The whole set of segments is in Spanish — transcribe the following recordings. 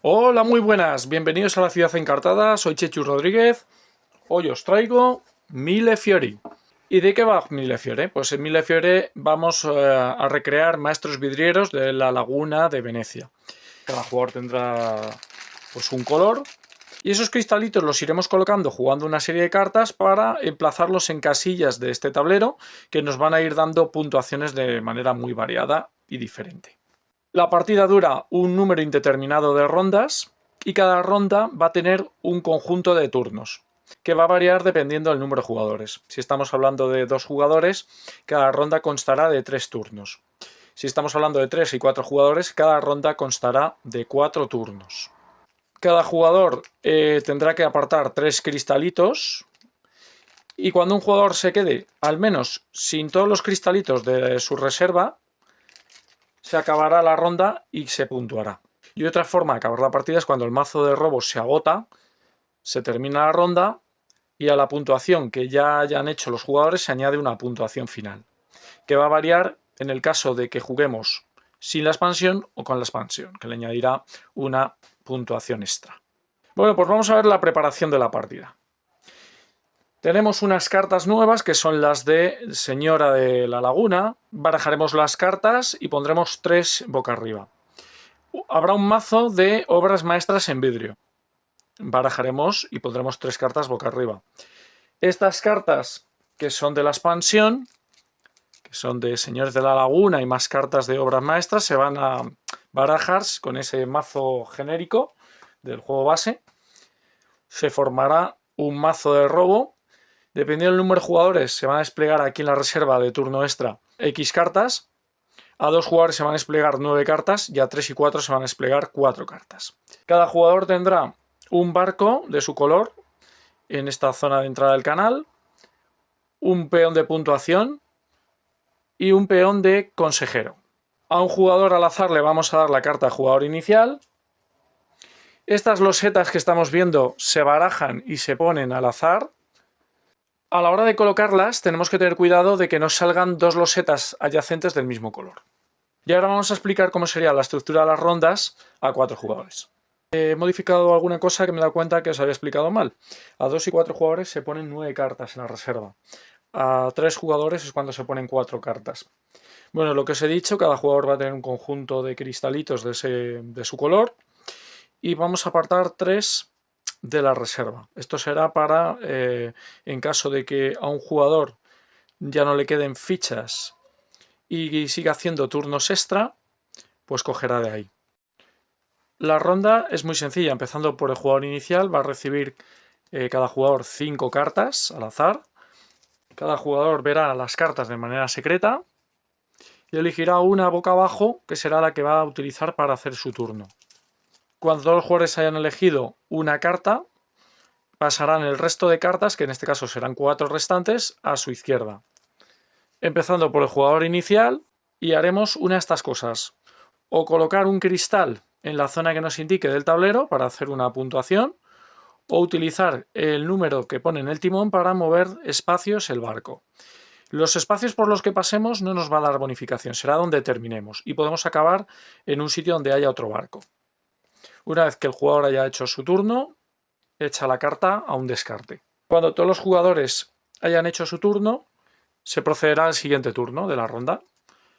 Hola, muy buenas, bienvenidos a la Ciudad Encartada, soy Chechu Rodríguez. Hoy os traigo Millefiori. ¿Y de qué va Millefiori? Pues en Millefiori vamos a recrear maestros vidrieros de la laguna de Venecia. Cada jugador tendrá pues un color y esos cristalitos los iremos colocando jugando una serie de cartas para emplazarlos en casillas de este tablero que nos van a ir dando puntuaciones de manera muy variada y diferente. La partida dura un número indeterminado de rondas y cada ronda va a tener un conjunto de turnos que va a variar dependiendo del número de jugadores. Si estamos hablando de 2 jugadores, cada ronda constará de 3 turnos. Si estamos hablando de 3 y 4 jugadores, cada ronda constará de 4 turnos. Cada jugador tendrá que apartar 3 cristalitos y cuando un jugador se quede al menos sin todos los cristalitos de su reserva, se acabará la ronda y se puntuará. Y otra forma de acabar la partida es cuando el mazo de robos se agota, se termina la ronda y a la puntuación que ya hayan hecho los jugadores se añade una puntuación final, que va a variar en el caso de que juguemos sin la expansión o con la expansión, que le añadirá una puntuación extra. Bueno, pues vamos a ver la preparación de la partida. Tenemos unas cartas nuevas que son las de Señora de la Laguna. Barajaremos las cartas y pondremos 3 boca arriba. Habrá un mazo de obras maestras en vidrio. Barajaremos y pondremos 3 cartas boca arriba. Estas cartas que son de la expansión, que son de Señores de la Laguna y más cartas de obras maestras, se van a barajar con ese mazo genérico del juego base. Se formará un mazo de robo. Dependiendo del número de jugadores, se van a desplegar aquí en la reserva de turno extra X cartas. A 2 jugadores se van a desplegar 9 cartas y a 3 y 4 se van a desplegar 4 cartas. Cada jugador tendrá un barco de su color en esta zona de entrada del canal, un peón de puntuación y un peón de consejero. A un jugador al azar le vamos a dar la carta de jugador inicial. Estas losetas que estamos viendo se barajan y se ponen al azar. A la hora de colocarlas tenemos que tener cuidado de que no salgan 2 losetas adyacentes del mismo color. Y ahora vamos a explicar cómo sería la estructura de las rondas a 4 jugadores. He modificado alguna cosa que me he dado cuenta que os había explicado mal. A 2 y 4 jugadores se ponen 9 cartas en la reserva. A 3 jugadores es cuando se ponen 4 cartas. Bueno, lo que os he dicho, cada jugador va a tener un conjunto de cristalitos de su color. Y vamos a apartar 3 de la reserva. Esto será para, en caso de que a un jugador ya no le queden fichas y siga haciendo turnos extra, pues cogerá de ahí. La ronda es muy sencilla, empezando por el jugador inicial, va a recibir cada jugador 5 cartas al azar. Cada jugador verá las cartas de manera secreta y elegirá una boca abajo que será la que va a utilizar para hacer su turno. Cuando todos los jugadores hayan elegido una carta, pasarán el resto de cartas, que en este caso serán 4 restantes, a su izquierda. Empezando por el jugador inicial y haremos una de estas cosas. O colocar un cristal en la zona que nos indique del tablero para hacer una puntuación, o utilizar el número que pone en el timón para mover espacios el barco. Los espacios por los que pasemos no nos va a dar bonificación, será donde terminemos y podemos acabar en un sitio donde haya otro barco. Una vez que el jugador haya hecho su turno, echa la carta a un descarte. Cuando todos los jugadores hayan hecho su turno, se procederá al siguiente turno de la ronda.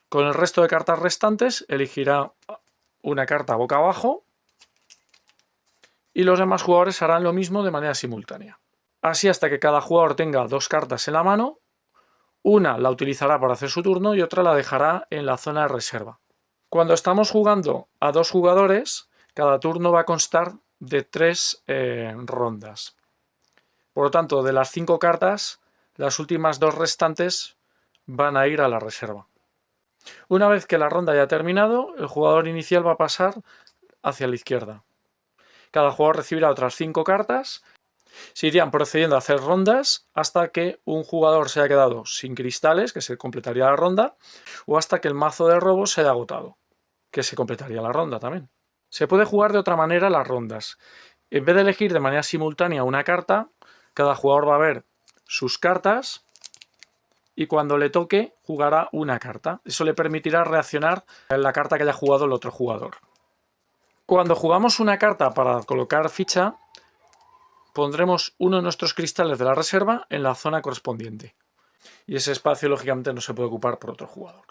Con el resto de cartas restantes elegirá una carta boca abajo y los demás jugadores harán lo mismo de manera simultánea. Así hasta que cada jugador tenga 2 cartas en la mano, una la utilizará para hacer su turno y otra la dejará en la zona de reserva. Cuando estamos jugando a 2 jugadores, cada turno va a constar de 3 rondas. Por lo tanto, de las 5 cartas, las últimas 2 restantes van a ir a la reserva. Una vez que la ronda haya terminado, el jugador inicial va a pasar hacia la izquierda. Cada jugador recibirá otras 5 cartas. Se irían procediendo a hacer rondas hasta que un jugador se haya quedado sin cristales, que se completaría la ronda, o hasta que el mazo de robo se haya agotado, que se completaría la ronda también. Se puede jugar de otra manera las rondas. En vez de elegir de manera simultánea una carta, cada jugador va a ver sus cartas y cuando le toque jugará una carta. Eso le permitirá reaccionar a la carta que haya jugado el otro jugador. Cuando jugamos una carta para colocar ficha, pondremos uno de nuestros cristales de la reserva en la zona correspondiente. Y ese espacio, lógicamente, no se puede ocupar por otro jugador.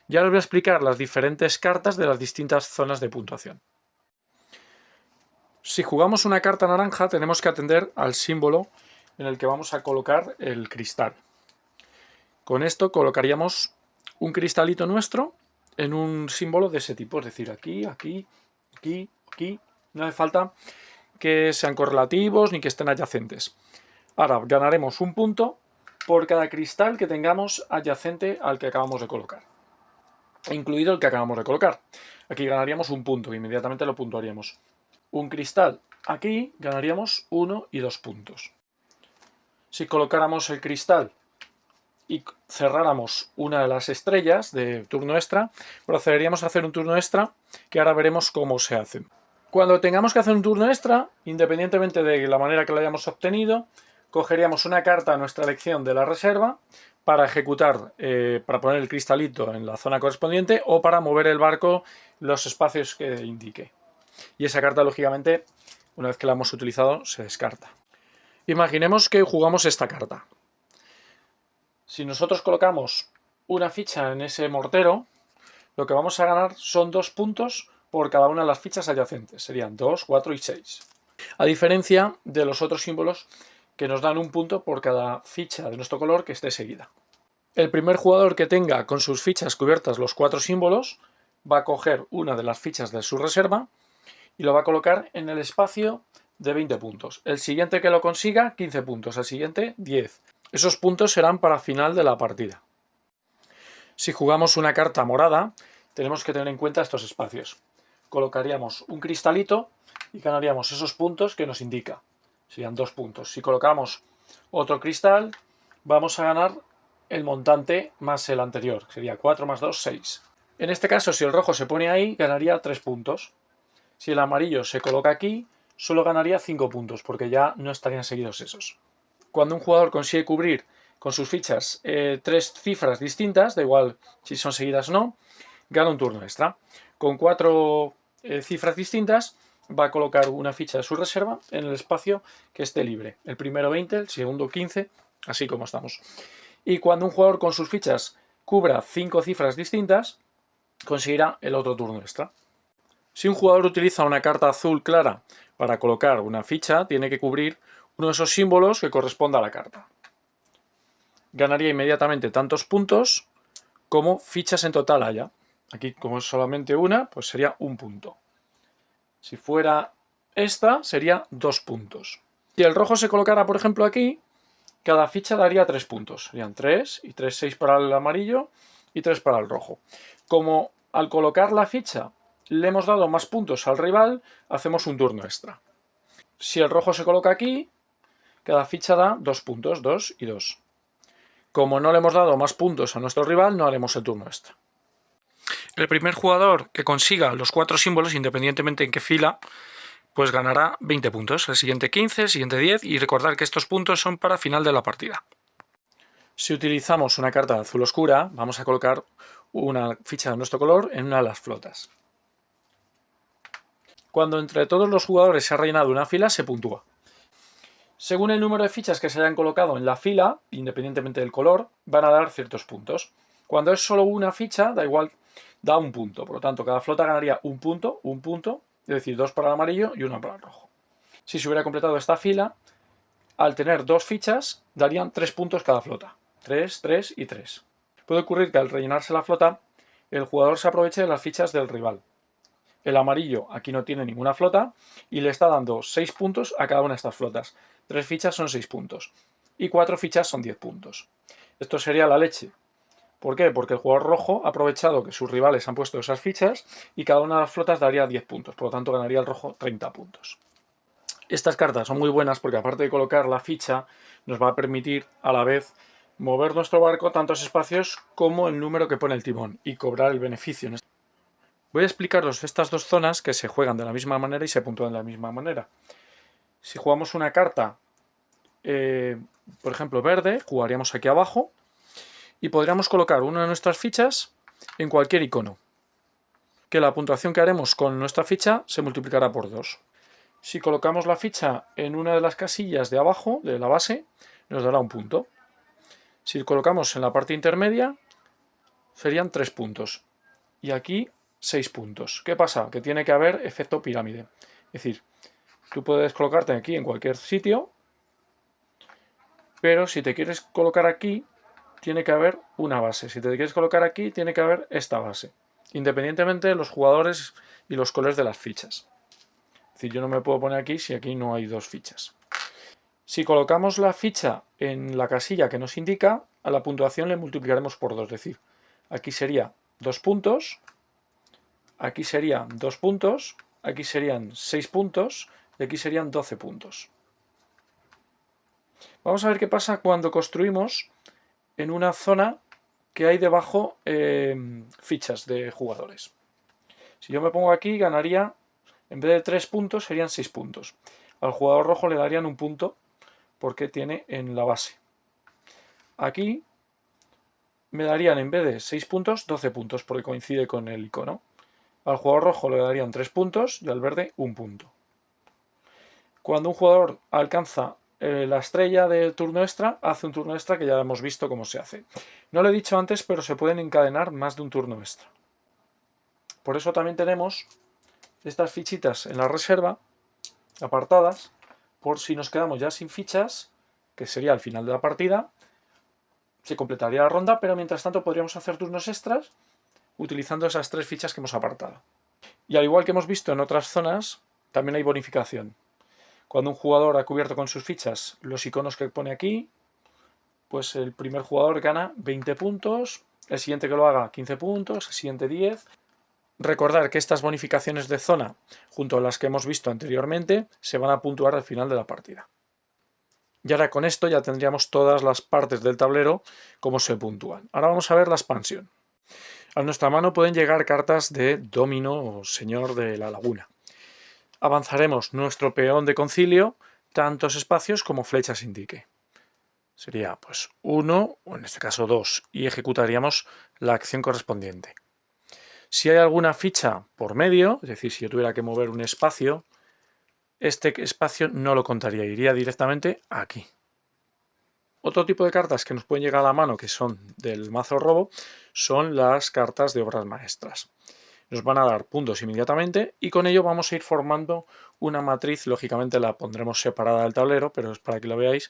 Ya les voy a explicar las diferentes cartas de las distintas zonas de puntuación. Si jugamos una carta naranja, tenemos que atender al símbolo en el que vamos a colocar el cristal. Con esto colocaríamos un cristalito nuestro en un símbolo de ese tipo, es decir, aquí, aquí, aquí, aquí. No hace falta que sean correlativos ni que estén adyacentes. Ahora ganaremos un punto por cada cristal que tengamos adyacente al que acabamos de colocar, incluido el que acabamos de colocar. Aquí ganaríamos un punto, inmediatamente lo puntuaríamos. Un cristal aquí ganaríamos 1 y 2 puntos. Si colocáramos el cristal y cerráramos una de las estrellas de turno extra, procederíamos a hacer un turno extra, que ahora veremos cómo se hace. Cuando tengamos que hacer un turno extra, independientemente de la manera que lo hayamos obtenido, cogeríamos una carta a nuestra elección de la reserva para ejecutar, para poner el cristalito en la zona correspondiente o para mover el barco los espacios que indique. Y esa carta, lógicamente, una vez que la hemos utilizado, se descarta. Imaginemos que jugamos esta carta. Si nosotros colocamos una ficha en ese mortero, lo que vamos a ganar son 2 puntos por cada una de las fichas adyacentes. Serían 2, 4 y 6. A diferencia de los otros símbolos que nos dan un punto por cada ficha de nuestro color que esté seguida. El primer jugador que tenga con sus fichas cubiertas los 4 símbolos va a coger una de las fichas de su reserva y lo va a colocar en el espacio de 20 puntos. El siguiente que lo consiga, 15 puntos. El siguiente, 10. Esos puntos serán para final de la partida. Si jugamos una carta morada, tenemos que tener en cuenta estos espacios. Colocaríamos un cristalito y ganaríamos esos puntos que nos indica. Serían 2 puntos. Si colocamos otro cristal, vamos a ganar el montante más el anterior. Sería 4 más 2, 6. En este caso, si el rojo se pone ahí, ganaría 3 puntos. Si el amarillo se coloca aquí, solo ganaría 5 puntos, porque ya no estarían seguidos esos. Cuando un jugador consigue cubrir con sus fichas 3 cifras distintas, da igual si son seguidas o no, gana un turno extra. Con 4 cifras distintas, va a colocar una ficha de su reserva en el espacio que esté libre. El primero 20, el segundo 15, así como estamos. Y cuando un jugador con sus fichas cubra 5 cifras distintas, conseguirá el otro turno extra. Si un jugador utiliza una carta azul clara para colocar una ficha, tiene que cubrir uno de esos símbolos que corresponda a la carta. Ganaría inmediatamente tantos puntos como fichas en total haya. Aquí, como es solamente una, pues sería un punto. Si fuera esta, sería 2 puntos. Si el rojo se colocara, por ejemplo, aquí, cada ficha daría 3 puntos. Serían 3 y 3, 6 para el amarillo y 3 para el rojo. Como al colocar la ficha le hemos dado más puntos al rival, hacemos un turno extra. Si el rojo se coloca aquí, cada ficha da 2 puntos, 2 y 2. Como no le hemos dado más puntos a nuestro rival, no haremos el turno extra. El primer jugador que consiga los 4 símbolos, independientemente en qué fila, pues ganará 20 puntos. El siguiente 15, el siguiente 10 y recordar que estos puntos son para final de la partida. Si utilizamos una carta de azul oscura, vamos a colocar una ficha de nuestro color en una de las flotas. Cuando entre todos los jugadores se ha rellenado una fila, se puntúa. Según el número de fichas que se hayan colocado en la fila, independientemente del color, van a dar ciertos puntos. Cuando es solo una ficha, da igual, da un punto. Por lo tanto, cada flota ganaría un punto, es decir, 2 para el amarillo y 1 para el rojo. Si se hubiera completado esta fila, al tener 2 fichas, darían 3 puntos cada flota. 3, 3 y 3. Puede ocurrir que al rellenarse la flota, el jugador se aproveche de las fichas del rival. El amarillo aquí no tiene ninguna flota y le está dando 6 puntos a cada una de estas flotas. 3 fichas son 6 puntos y 4 fichas son 10 puntos. Esto sería la leche. ¿Por qué? Porque el jugador rojo ha aprovechado que sus rivales han puesto esas fichas y cada una de las flotas daría 10 puntos. Por lo tanto, ganaría el rojo 30 puntos. Estas cartas son muy buenas porque aparte de colocar la ficha, nos va a permitir a la vez mover nuestro barco tantos espacios como el número que pone el timón y cobrar el beneficio. Voy a explicaros estas dos zonas que se juegan de la misma manera y se puntúan de la misma manera. Si jugamos una carta, por ejemplo verde, jugaríamos aquí abajo y podríamos colocar una de nuestras fichas en cualquier icono. que la puntuación que haremos con nuestra ficha se multiplicará por 2. Si colocamos la ficha en una de las casillas de abajo, de la base, nos dará un punto. Si colocamos en la parte intermedia, serían 3 puntos. Y aquí 6 puntos. ¿Qué pasa? Que tiene que haber efecto pirámide. Es decir, tú puedes colocarte aquí en cualquier sitio, pero si te quieres colocar aquí, tiene que haber una base. Si te quieres colocar aquí, tiene que haber esta base. Independientemente de los jugadores y los colores de las fichas. Es decir, yo no me puedo poner aquí si aquí no hay dos fichas. Si colocamos la ficha en la casilla que nos indica, a la puntuación le multiplicaremos por 2. Es decir, aquí sería 2 puntos, aquí serían 2 puntos, aquí serían 6 puntos y aquí serían 12 puntos. Vamos a ver qué pasa cuando construimos en una zona que hay debajo fichas de jugadores. Si yo me pongo aquí, ganaría, en vez de 3 puntos, serían 6 puntos. Al jugador rojo le darían un punto porque tiene en la base. Aquí me darían, en vez de 6 puntos, 12 puntos, porque coincide con el icono. Al jugador rojo le darían 3 puntos y al verde un punto. Cuando un jugador alcanza la estrella del turno extra, hace un turno extra que ya hemos visto cómo se hace. No lo he dicho antes, pero se pueden encadenar más de un turno extra. Por eso también tenemos estas fichitas en la reserva, apartadas, por si nos quedamos ya sin fichas, que sería al final de la partida, se completaría la ronda, pero mientras tanto podríamos hacer turnos extras utilizando esas 3 fichas que hemos apartado. Y al igual que hemos visto en otras zonas, también hay bonificación. Cuando un jugador ha cubierto con sus fichas los iconos que pone aquí, pues el primer jugador gana 20 puntos, el siguiente que lo haga 15 puntos, el siguiente 10. Recordar que estas bonificaciones de zona, junto a las que hemos visto anteriormente, se van a puntuar al final de la partida. Y ahora con esto ya tendríamos todas las partes del tablero como se puntúan. Ahora vamos a ver la expansión. A nuestra mano pueden llegar cartas de Domino o Señor de la Laguna. Avanzaremos nuestro peón de concilio tantos espacios como flechas indique. Sería pues 1, o en este caso 2, y ejecutaríamos la acción correspondiente. Si hay alguna ficha por medio, es decir, si yo tuviera que mover un espacio, este espacio no lo contaría, iría directamente aquí. Otro tipo de cartas que nos pueden llegar a la mano, que son del mazo robo, son las cartas de obras maestras. Nos van a dar puntos inmediatamente y con ello vamos a ir formando una matriz. Lógicamente la pondremos separada del tablero, pero es para que lo veáis,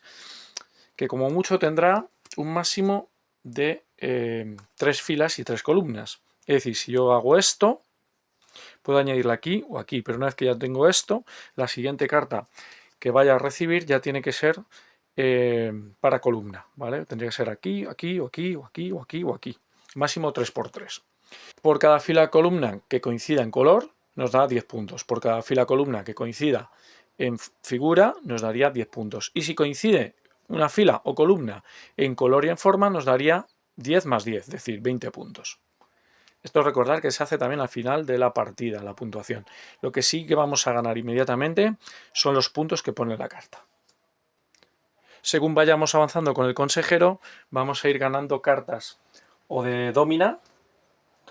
que como mucho tendrá un máximo de 3 filas y 3 columnas. Es decir, si yo hago esto, puedo añadirla aquí o aquí, pero una vez que ya tengo esto, la siguiente carta que vaya a recibir ya tiene que ser para columna, ¿vale? Tendría que ser aquí, aquí, o aquí, o aquí, o aquí, o aquí. Máximo 3×3. Por cada fila columna que coincida en color, nos da 10 puntos. Por cada fila columna que coincida en figura, nos daría 10 puntos. Y si coincide una fila o columna en color y en forma, nos daría 10 más 10, es decir, 20 puntos. Esto recordar que se hace también al final de la partida, la puntuación. Lo que sí que vamos a ganar inmediatamente son los puntos que pone la carta. Según vayamos avanzando con el consejero, vamos a ir ganando cartas o de Domina,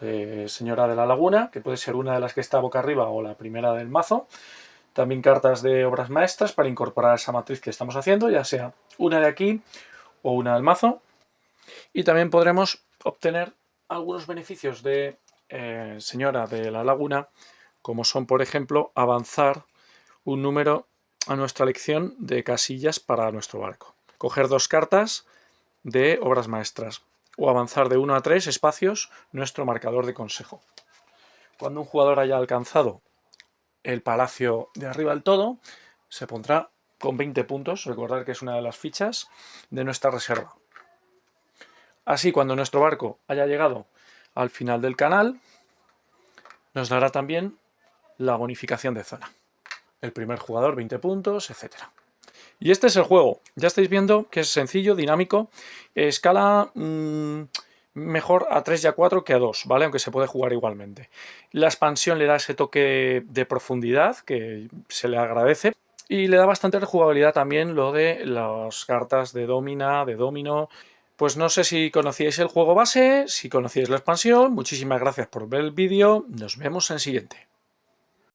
de Señora de la Laguna, que puede ser una de las que está boca arriba o la primera del mazo. También cartas de obras maestras para incorporar esa matriz que estamos haciendo, ya sea una de aquí o una del mazo. Y también podremos obtener algunos beneficios de Señora de la Laguna, como son, por ejemplo, avanzar un número a nuestra elección de casillas para nuestro barco. Coger 2 cartas de obras maestras o avanzar de 1 a 3 espacios nuestro marcador de consejo. Cuando un jugador haya alcanzado el palacio de arriba del todo, se pondrá con 20 puntos. Recordad que es una de las fichas de nuestra reserva. Así, cuando nuestro barco haya llegado al final del canal, nos dará también la bonificación de zona. El primer jugador 20 puntos, etc. Y este es el juego. Ya estáis viendo que es sencillo, dinámico. Escala mejor a 3 y a 4 que a 2, ¿vale? Aunque se puede jugar igualmente. La expansión le da ese toque de profundidad que se le agradece. Y le da bastante rejugabilidad también lo de las cartas de Domina, de Domino. Pues no sé si conocíais el juego base, si conocíais la expansión. Muchísimas gracias por ver el vídeo. Nos vemos en el siguiente.